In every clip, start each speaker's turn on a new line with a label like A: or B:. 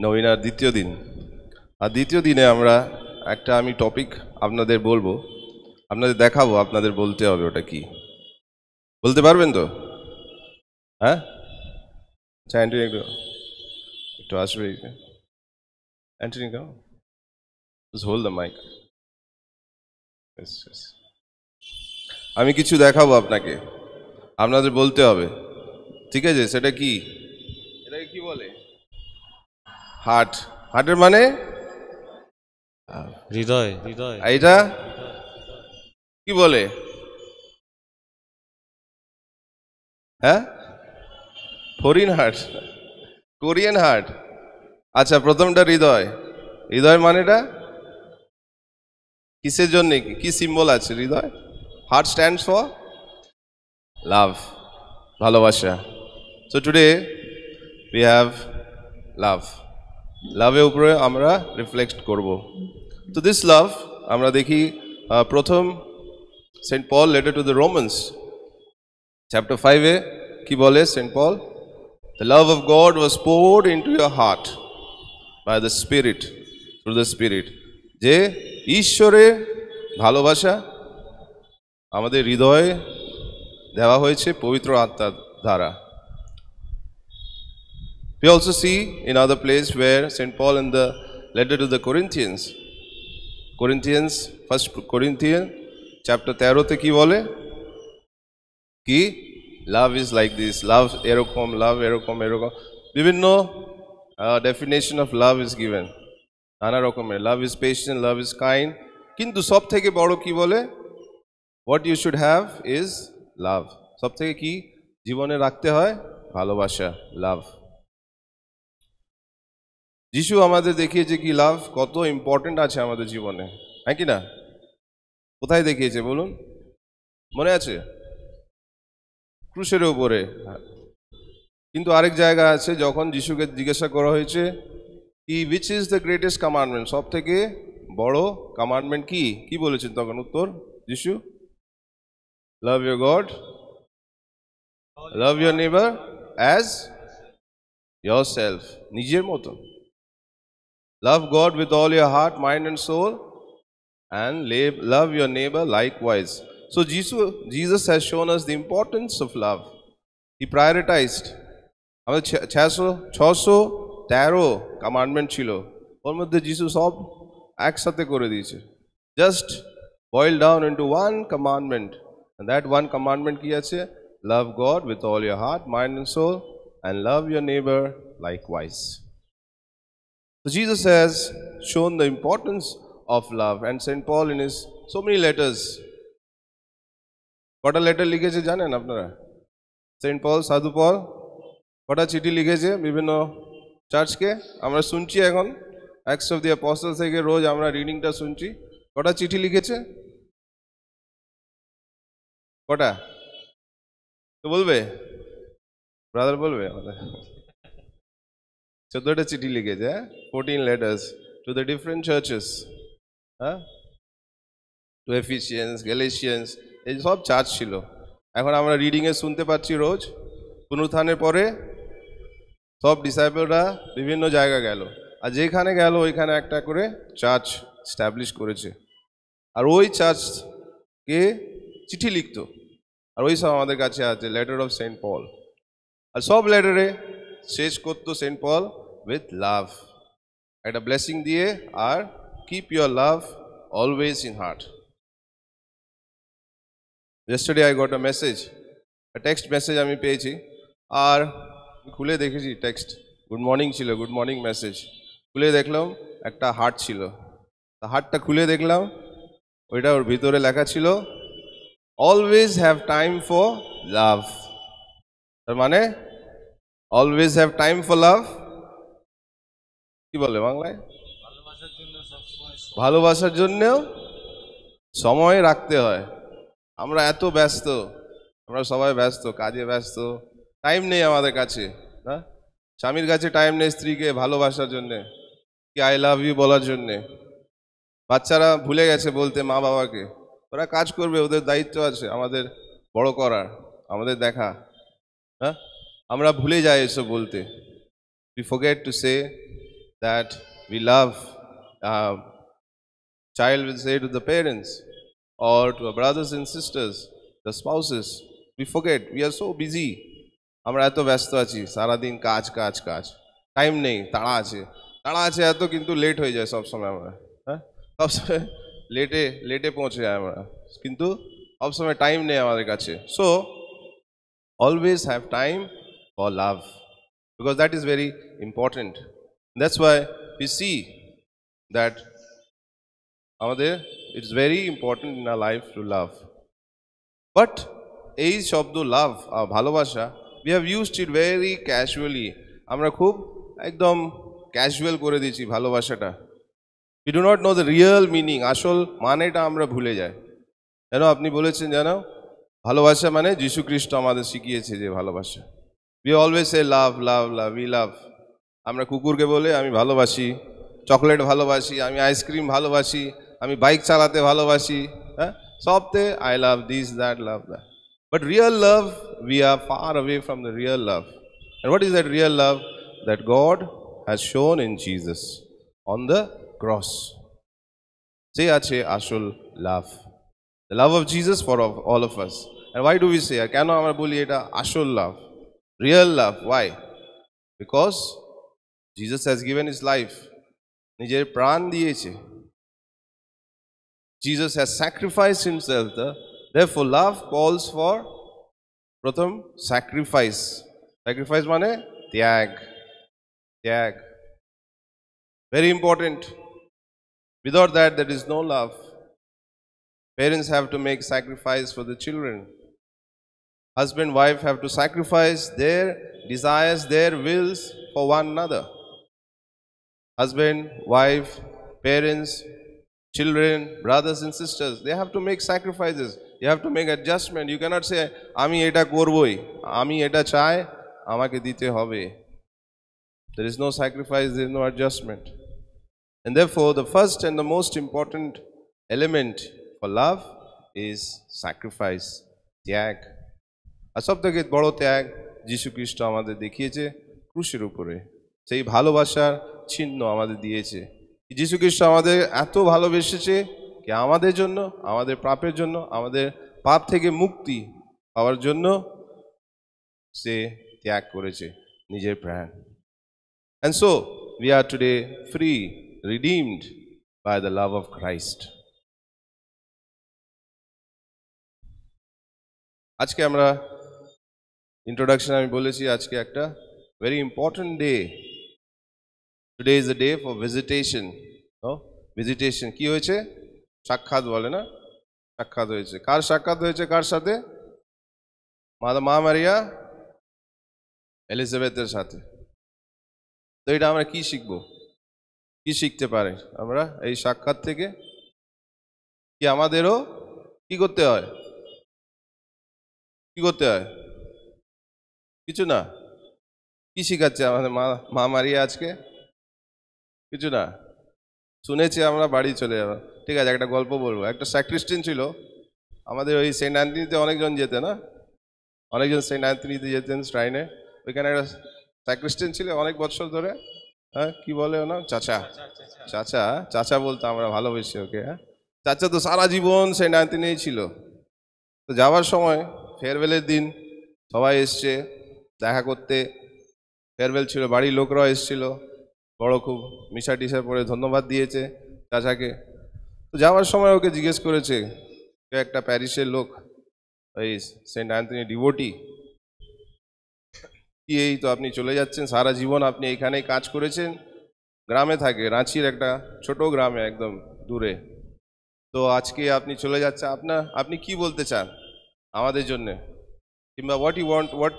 A: নবীনার দ্বিতীয় দিন। আর দ্বিতীয় দিনে আমরা আমি টপিক আপনাদের বলবো, আপনাদের দেখাবো, আপনাদের বলতে হবে ওটা কি। বলতে পারবেন তো? হ্যাঁ, অ্যান্টনি একটু একটু আসবে। Antony come, hold the mic. আমি কিছু দেখাবো আপনাকে, আপনাদের বলতে হবে, ঠিক আছে? সেটা কি? এটাকে কি বলে? হার্ট। হার্টের মানে
B: হৃদয়। হৃদয়
A: এটা কি বলে? হ্যাঁ, ফরিন হার্ট, কোরিয়ান হার্ট। আচ্ছা, প্রথমটা হৃদয়। হৃদয় মানেটা কিসের জন্য, কি সিম্বল আছে হৃদয়? হার্ট স্ট্যান্ডস ফর লাভ, ভালোবাসা। সো টুডে উই হ্যাভ লাভ। লাভের উপরে আমরা রিফ্লেক্ট করব। তো দিস লাভ আমরা দেখি প্রথম saint Paul letter to the Romans chapter 5-এ কি বলে saint Paul? The love of God was poured into your heart by the Spirit, through the Spirit. যে ঈশ্বরের ভালোবাসা আমাদের হৃদয়ে দেওয়া হয়েছে পবিত্র আত্মার দ্বারা। We also see in other place where St. Paul in the letter to the Corinthians, first Corinthians chapter 13-তে কি বলে? কি love is like this, love এরকম, লাভ এরকম এরকম, বিভিন্ন definition of love is given, নানা রকমের। Love is patient, love is kind, কিন্তু সব থেকে বড় কি বলে? What you should have is love. সব থেকে কি জীবনে রাখতে হয়? ভালোবাসা, লাভ। যিশু আমাদের দেখিয়েছে কি লাভ কত ইম্পর্টেন্ট আছে আমাদের জীবনে, হ্যাঁ কি না? কোথায় দেখিয়েছে বলুন, মনে আছে? ক্রুশের উপরে। কিন্তু আরেক জায়গা আছে, যখন যিশুকে জিজ্ঞাসা করা হয়েছে কি which is the greatest commandment, সব থেকে বড় কমান্ডমেন্ট কি, কি বলেছেন তখন উত্তর Jishu? Love your God, love your neighbour as yourself, নিজের মতো। Love God with all your heart, mind and soul, and love your neighbor likewise. So Jesus has shown us the importance of love. He prioritized. আমাদের 613 commandment ছিল, ওর মধ্যে যিশু সব একসাথে করে দিয়েছে। Just boil down into one commandment, and that one commandment কি আছে? Love God with all your heart, mind and soul, and love your neighbor likewise. So Jesus has shown the importance of love, and St. Paul in his so many letters, কটা letter লিখেছে জানেন আপনারা? Saint পল, সাধু পল কটা চিঠি লিখেছে বিভিন্ন চার্চকে? আমরা শুনছি এখন অ্যাক্টস অফ দি অ্যাপোস্টলস থেকে রোজ আমরা রিডিংটা শুনছি। কটা চিঠি লিখেছে? কটা তো বলবে? ব্রাদার বলবে? 14টা চিঠি লিখেছে, 14 letters to the different churches, হ্যাঁ, টু এফিসিয়ান্স, গ্যালাটিয়ান্স, এই সব চার্চ ছিল। এখন আমরা রিডিংয়ে শুনতে পাচ্ছি রোজ পুনরুত্থানের পরে সব ডিসাইপলরা বিভিন্ন জায়গা গেল, আর যেখানে গেল ওইখানে একটা করে চার্চ স্ট্যাবলিশ করেছে, আর ওই চার্চকে চিঠি লিখতো, আর ওই সব আমাদের কাছে আছে লেটার অফ সেন্ট পল। আর সব লেটারে শেষ করতো সেন্ট পল উইথ লাভ, একটা ব্লেসিং দিয়ে, আর keep your love always in heart. Yesterday I got a message, a text message আমি পেয়েছি, আর খুলে দেখেছি টেক্সট, গুড মর্নিং ছিল, গুড মর্নিং মেসেজ। খুলে দেখলাম একটা হার্ট ছিল, হার্টটা খুলে দেখলাম ওইটা, ওর ভিতরে লেখা ছিল অলওয়েজ হ্যাভ টাইম ফর লাভ। তার মানে অলওয়েজ হ্যাভ টাইম ফর লাভ কি বলে বাংলায়? ভালোবাসার জন্যেও সময় রাখতে হয়। আমরা এত ব্যস্ত, আমরা সবাই ব্যস্ত, কাজে ব্যস্ত, টাইম নেই আমাদের কাছে, না? স্বামীর কাছে টাইম নেই স্ত্রীকে ভালোবাসার জন্যে, কি আই লাভ ইউ বলার জন্যে। বাচ্চারা ভুলে গেছে বলতে মা বাবাকে, ওরা কাজ করবে, ওদের দায়িত্ব আছে আমাদের বড় করার, আমাদের দেখা, হ্যাঁ? আমরা ভুলে যাই এসব বলতে। We forget to say that we love. Child will say to the parents or to our brothers and sisters, the spouses, we forget, we are so busy. আমরা এত ব্যস্ত আছি, সারাদিন কাজ কাজ কাজ, টাইম নেই, তাড়া আছে এত, কিন্তু লেট হয়ে যায় সবসময় আমরা, হ্যাঁ, সবসময় লেটে লেটে পৌঁছে যায় আমরা, কিন্তু সবসময় টাইম নেই আমাদের কাছে। So always have time for love, because that is very important. That's why we see that আমাদের it's very important in our life to love. But এই শব্দ লাভ, ভালোবাসা, we have used it very casually. আমরা খুব একদম casual করে দিয়েছি ভালোবাসাটা। we do not know the real meaning, আসল মানেটা আমরা ভুলে যাই। যেন আপনি বলেছেন, জানো ভালোবাসা মানে যীশু খ্রিস্ট আমাদের শিখিয়েছে যে ভালোবাসা। we always say love love love, we love. আমরা কুকুরকে বলে আমি ভালোবাসি, চকলেট ভালোবাসি, আমি আইসক্রিম ভালোবাসি, আমি বাইক চালাতে ভালোবাসি, হ্যাঁ, সবতে I love this that love that. But real love, we are far away from the real love. And what is that real love? That God has shown in Jesus on the cross. সে আছে আসল love, the love of Jesus for all of us. And why do we say, কেন আমরা বলি এটা আসল love, real love? Why? Because Jesus has given his life, নিজের প্রাণ দিয়েছে। Jesus has sacrificed himself. Therefore, love calls for pratham sacrifice. Sacrifice mane tyag. Tyag. Very important. Without that, there is no love. Parents have to make sacrifice for the children. Husband, wife have to sacrifice their desires, their wills for one another. Husband, wife, parents, children, brothers and sisters, they have to make sacrifices. You have to make adjustment. You cannot say, আমি এটা করবই, আমি এটা চাই, আমাকে দিতে হবে। There is no sacrifice, there is no adjustment. And therefore, the first and the most important element for love is sacrifice, ত্যাগ। আর সব থেকে বড় ত্যাগ যীশু খ্রিস্ট আমাদের দেখিয়েছে ক্রুশের উপরে, সেই ভালোবাসার চিহ্ন আমাদের দিয়েছে। যীশু খ্রিস্ট আমাদের এত ভালোবেসেছে কি আমাদের জন্য, আমাদের পাপের জন্য, আমাদের পাপ থেকে মুক্তি পাওয়ার জন্য সে ত্যাগ করেছে নিজের প্রাণ। And so we are today free, redeemed by the love of Christ. আজকে আমরা ইন্ট্রোডাকশন আমি বলেছি, আজকে একটা very important day. Today is the day for visitation. No? Visitation কি হয়েছে? সাক্ষাৎ বলে না? সাক্ষাৎ হয়েছে। কার সাক্ষাৎ হয়েছে কার সাথে? মা মারিয়া এলিজাবেথের সাথে। তো এটা আমরা কি শিখবো, কি শিখতে পারি আমরা এই সাক্ষাৎ থেকে? কি আমাদেরও কি করতে হয়, কি করতে হয়? কিছু না। কি শিখাচ্ছে আমাদের মা মারিয়া আজকে? কিছু না, শুনেছি আমরা বাড়ি চলে যাবো। ঠিক আছে, একটা গল্প বলবো। একটা স্যাক্রিস্টিয়ান ছিল আমাদের ওই সেন্ট অ্যান্থনিতে, অনেকজন যেতেন, না অনেকজন সেন্ট অ্যান্থনিতে যেতেন শ্রাইনে। ওইখানে একটা স্যাক্রিস্টিয়ান ছিল অনেক বছর ধরে। হ্যাঁ, কি বলে ওনা? চাচা। চাচা, চাচা বলতো আমরা ভালোবেসে ওকে। হ্যাঁ, চাচা তো সারা জীবন সেন্ট অ্যান্থনিই ছিল। তো যাওয়ার সময় ফেয়ারওয়েলের দিন সবাই এসছে দেখা করতে, ফেয়ারওয়েল ছিল, বাড়ির লোকরাও এসছিল, বড় খুব মিশা টিশা পরে ধন্যবাদ দিয়েছে চাচাকে। তো যাওয়ার সময় ওকে জিজ্ঞেস করেছে, একটা প্যারিসের লোক, এই সেন্ট অ্যান্থনি ডিভোটি, কি এই তো আপনি চলে যাচ্ছেন, সারা জীবন আপনি এইখানেই কাজ করেছেন, গ্রামে থাকে, রাঁচির একটা ছোট গ্রামে একদম দূরে, তো আজকে আপনি চলে যাচ্ছেন, আপনি কি বলতে চান আমাদের জন্যে, কিংবা what you want, what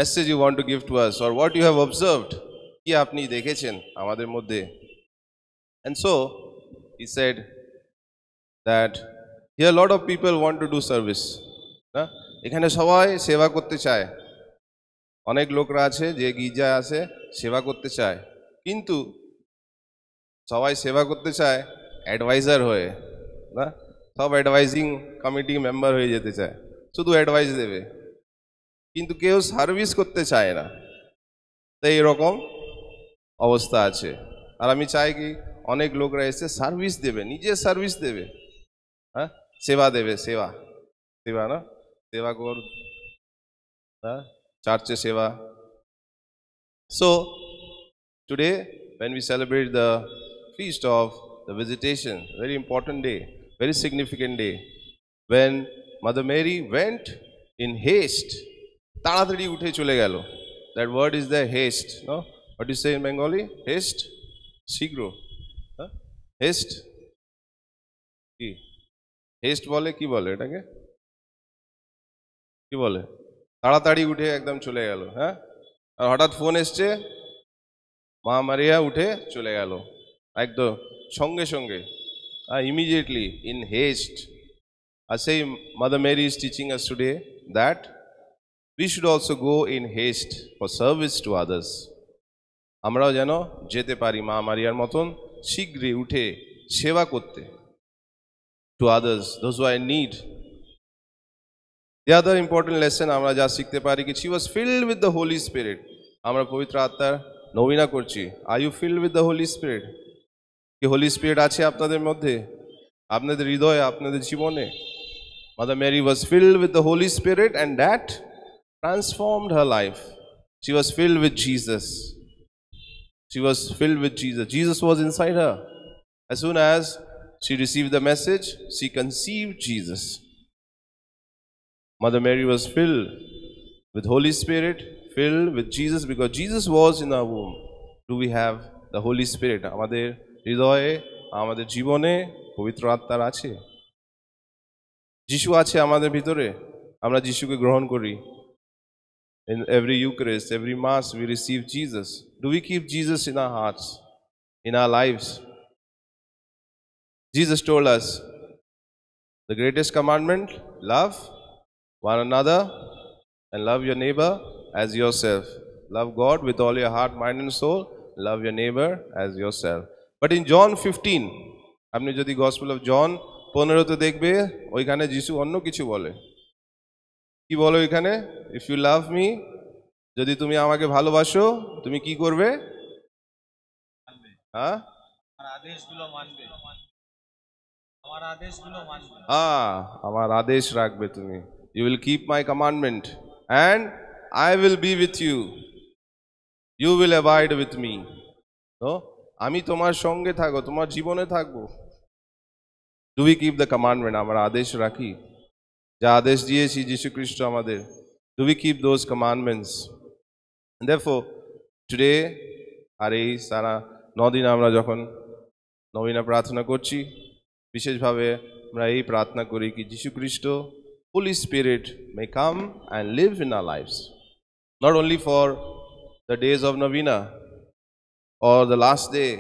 A: message you want to give to us, or what you have observed, কি আপনি দেখেছেন আমাদের মধ্যে? And so he said that here a lot of people want to do service. না, এখানে সবাই সেবা করতে চায়, অনেক লোকরা আছে যে গির্জায় আসে সেবা করতে চায়, কিন্তু সবাই সেবা করতে চায় অ্যাডভাইজার হয়ে, না, সব অ্যাডভাইজিং কমিটি মেম্বার হয়ে যেতে চায়, শুধু অ্যাডভাইস দেবে, কিন্তু কেউ সার্ভিস করতে চায় না। তো তো এইরকম অবস্থা আছে। আর আমি চাই কি অনেক লোকরা এসে সার্ভিস দেবে, নিজে সার্ভিস দেবে, হ্যাঁ, সেবা দেবে, সেবা সেবা না, সেবা কর, হ্যাঁ, চার্চে সেবা। So today when we celebrate the feast of the visitation, very important day, very significant day, when Mother Mary went in haste, তাড়াতাড়ি উঠে চলে গেল। That word is the haste, no? What do you say in Bengali? Haste? শীঘ্র, হ্যাঁ, haste কি, haste বলে, কি বলে এটাকে, কি বলে, তাড়াতাড়ি উঠে একদম চলে গেল। হ্যাঁ, আর হঠাৎ ফোন এসছে, মা মারিয়া উঠে চলে গেল একদম সঙ্গে সঙ্গে, immediately, in haste. I say Mother Mary is teaching us today that we should also go in haste for service to others. আমরাও যেন যেতে পারি মা মারিয়ার মতন শীঘ্রই উঠে সেবা করতে, to others, those who are in need. The other important lesson আমরা যা শিখতে পারি কি, she was filled with the Holy Spirit. আমরা পবিত্র আত্মার নবীনা করছি। Are you filled with the Holy Spirit? কি হোলি স্পিরিট আছে আপনাদের মধ্যে, আপনাদের হৃদয়ে, আপনাদের জীবনে? Mother Mary was filled with the Holy Spirit and that transformed her life. She was filled with Jesus. She was filled with Jesus. Jesus was inside her. As soon as she received the message, she conceived Jesus. Mother Mary was filled with Holy Spirit, filled with Jesus, because Jesus was in our womb. Do we have the Holy Spirit? আমাদের হৃদয়ে, আমাদের জীবনে পবিত্র আত্মার আছে, যিশু আছে আমাদের ভিতরে, আমরা যিশুকে গ্রহণ করি। In every Eucharist, every Mass, we receive Jesus. Do we keep Jesus in our hearts, in our lives? Jesus told us the greatest commandment, love one another and love your neighbor as yourself. Love God with all your heart, mind and soul. Love your neighbor as yourself. But in John 15, আপনি যদি Gospel of John 15-তে দেখবে, ওইখানে যিশু অন্য কিছু বলে। কি বলে ওইখানে? If you love me, যদি তুমি আমাকে ভালোবাসো, তুমি কি করবে? হ্যাঁ, আমার আদেশগুলো মানবে, হ্যাঁ, আমার আদেশ রাখবে তুমি। You will keep my commandment and I will be with you. You will abide with me. তো আমি তোমার সঙ্গে থাকবো, তোমার জীবনে থাকবো। Do we keep the commandment? আমরা আদেশ রাখি, যা আদেশ দিয়েছি যীশু খ্রিস্ট আমাদের। Do we keep those commandments? And therefore today, আর এই সারা 9 দিন আমরা যখন নবীনা প্রার্থনা করছি, বিশেষভাবে আমরা এই প্রার্থনা করি কি যীশু খ্রিস্ট, Holy Spirit may come and live in our lives, not only for the days of Novena or the last day,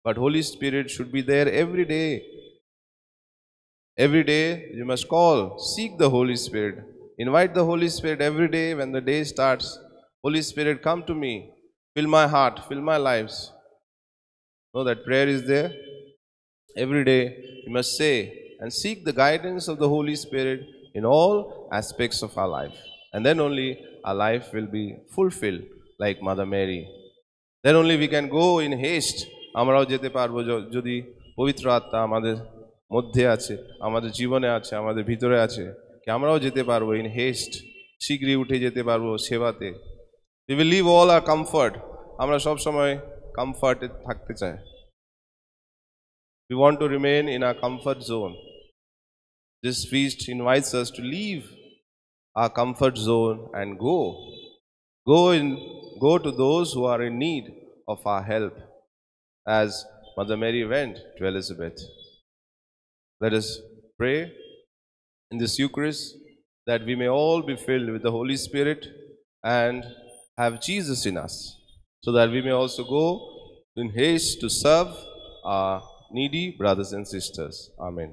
A: but Holy Spirit should be there every day. Every day you must call, seek the Holy Spirit, invite the Holy Spirit every day. When the day starts, Holy Spirit, come to me, fill my heart, fill my lives. Know that prayer is there. Every day you must say and seek the guidance of the Holy Spirit in all aspects of our life, and then only our life will be fulfilled like Mother Mary. Then only we can go in haste. আমরাও যেতে পারবো যদি পবিত্র আত্মা আমাদের মধ্যে আছে, আমাদের জীবনে আছে, আমাদের ভিতরে আছে, কি আমরাও যেতে পারবো in haste, শীঘ্রই উঠে যেতে পারবো সেবাতে। We will leave all our comfort. আমরা সব সময় কমফর্টে থাকতে চাই। We want to remain in our comfort zone. This feast invites us to leave our comfort zone and go to those who are in need of our help, as Mother Mary went to Elizabeth. Let us pray in this Eucharist that we may all be filled with the Holy Spirit and have Jesus in us, so that we may also go in haste to serve our needy brothers and sisters. Amen.